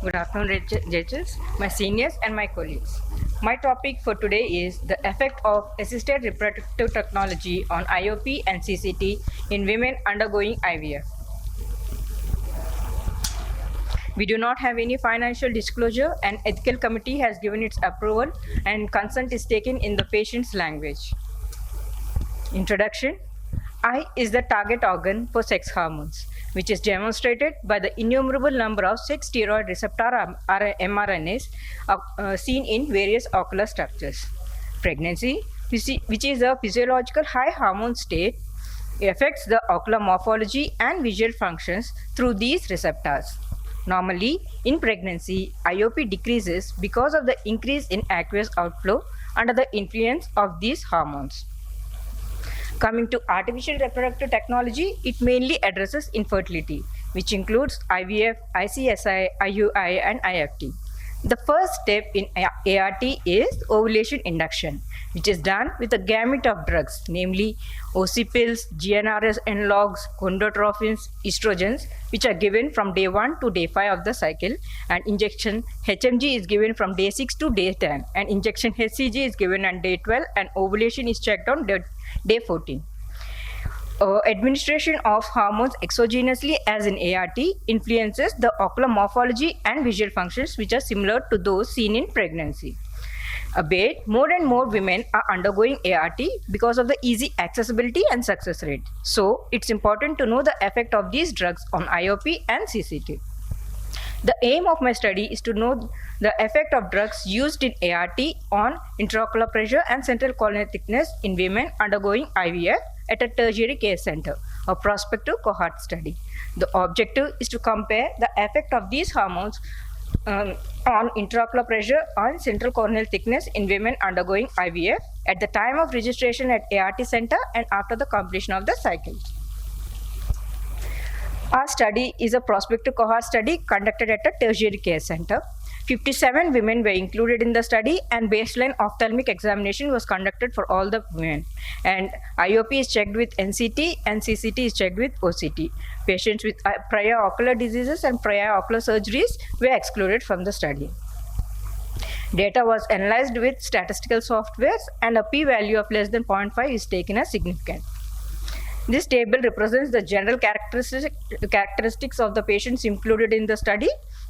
Good afternoon, judges, my seniors and my colleagues. My topic for today is the effect of assisted reproductive technology on IOP and CCT in women undergoing IVF. We do not have any financial disclosure, and ethical committee has given its approval and consent is taken in the patient's language. Introduction. Eye is the target organ for sex hormones, which is demonstrated by the innumerable number of sex steroid receptor mRNAs seen in various ocular structures. Pregnancy, which is a physiological high hormone state, affects the ocular morphology and visual functions through these receptors. Normally, in pregnancy, IOP decreases because of the increase in aqueous outflow under the influence of these hormones. Coming to artificial reproductive technology, it mainly addresses infertility, which includes IVF, ICSI, IUI, and IFT. The first step in ART is ovulation induction, which is done with a gamut of drugs, namely OC pills, GnRS analogs, gonadotropins, estrogens, which are given from day 1 to day 5 of the cycle, and injection HMG is given from day 6 to day 10, and injection HCG is given on day 12, and ovulation is checked on day 14. Administration of hormones exogenously as in ART influences the ocular morphology and visual functions, which are similar to those seen in pregnancy. Albeit, more and more women are undergoing ART because of the easy accessibility and success rate. So, it's important to know the effect of these drugs on IOP and CCT. The aim of my study is to know the effect of drugs used in ART on intraocular pressure and central corneal thickness in women undergoing IVF at a tertiary care center, a prospective cohort study. The objective is to compare the effect of these hormones on intraocular pressure and central corneal thickness in women undergoing IVF at the time of registration at ART center and after the completion of the cycle. Our study is a prospective cohort study conducted at a tertiary care center. 57 women were included in the study, and baseline ophthalmic examination was conducted for all the women. And IOP is checked with NCT and CCT is checked with OCT. Patients with prior ocular diseases and prior ocular surgeries were excluded from the study. Data was analyzed with statistical softwares, and a p-value of less than 0.5 is taken as significant. This table represents the general characteristics of the patients included in the study.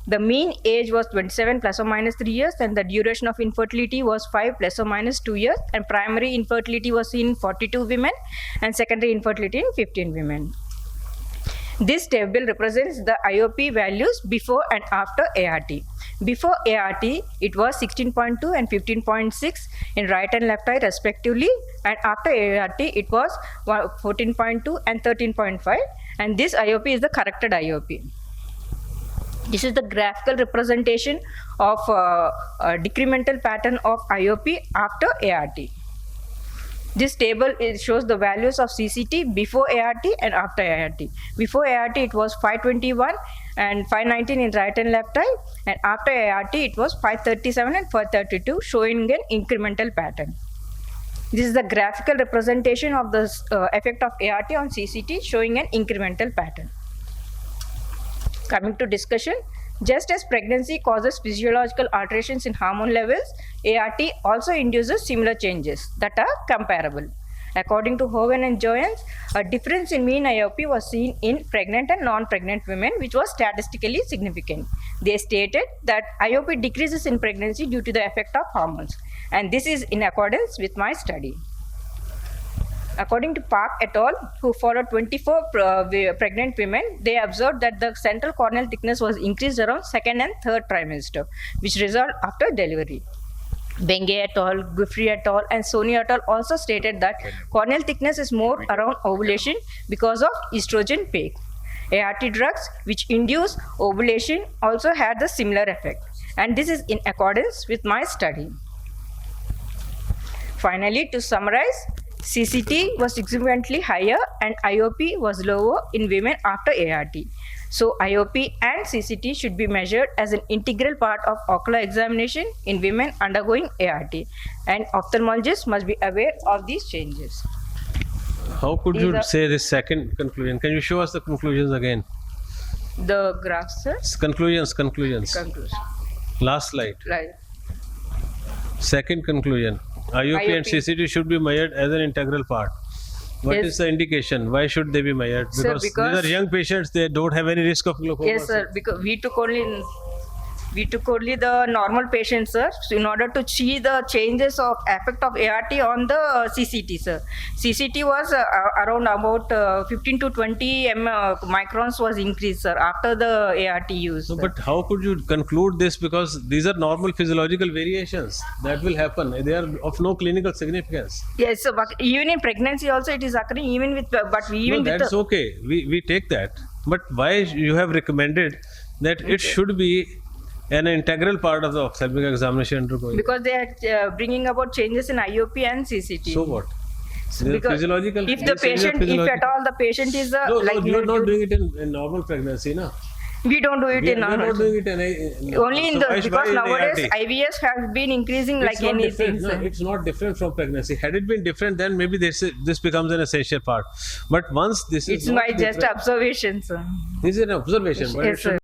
The mean age was 27 plus or minus 3 years, and the duration of infertility was 5 plus or minus 2 years, and primary infertility was seen in 42 women and secondary infertility in 15 women. This table represents the IOP values before and after ART. Before ART, it was 16.2 and 15.6 in right and left eye respectively, and after ART, it was 14.2 and 13.5, and this IOP is the corrected IOP. This is the graphical representation of a decremental pattern of IOP after ART. This table shows the values of CCT before ART and after ART. Before ART, it was 521 and 519 in right and left eye, and after ART, it was 537 and 432, showing an incremental pattern. This is the graphical representation of the effect of ART on CCT, showing an incremental pattern. Coming to discussion, just as pregnancy causes physiological alterations in hormone levels, ART also induces similar changes that are comparable. According to Hoven and Joyens, a difference in mean IOP was seen in pregnant and non-pregnant women, which was statistically significant. They stated that IOP decreases in pregnancy due to the effect of hormones, and this is in accordance with my study. According to Park et al., who followed 24 pregnant women, they observed that the central corneal thickness was increased around 2nd and 3rd trimester, which resolved after delivery. Benge et al., Guthrie et al., and Sony et al. Also stated that corneal thickness is more around ovulation because of estrogen peak. ART drugs, which induce ovulation, also had the similar effect, and this is in accordance with my study. Finally, to summarize, CCT was significantly higher and IOP was lower in women after ART. So IOP and CCT should be measured as an integral part of ocular examination in women undergoing ART, and ophthalmologists must be aware of these changes. How could you say this second conclusion? Can you show us the conclusions again? The graph, sir. Conclusions. Conclusion. Last slide. Right. Second conclusion. IOP and IOP. CCT should be measured as an integral part. What Yes. is the indication? Why should they be measured? Sir, Because because- these are young patients, they don't have any risk of glaucoma. Yes, sir. Because we took only the normal patients, sir, in order to see the changes of effect of ART on the CCT, sir. CCT was around about 15 to 20 microns was increased, sir, after the ART use. No, sir. but how could you conclude this? Because these are normal physiological variations that will happen. They are of no clinical significance. Yes, sir, but even in pregnancy also it is occurring. Even with No, that's okay. We take that. But why you have recommended that it should be an integral part of the ophthalmic examination undergoing? because they are bringing about changes in IOP and CCT. So what? They're Because physiological. if the these changes are patient, if at physiological. all the patient is No, like you are not you- doing it in normal pregnancy, no? we don't do it We in are not normal. doing it in Only in so the why because in nowadays ART? IVS has been increasing It's like not anything. different. No, sir. it's not different from pregnancy. Had it been different, then maybe this becomes an essential part. But once this is It's not my just different- observation, sir. this is an observation, but it Yes, should sir.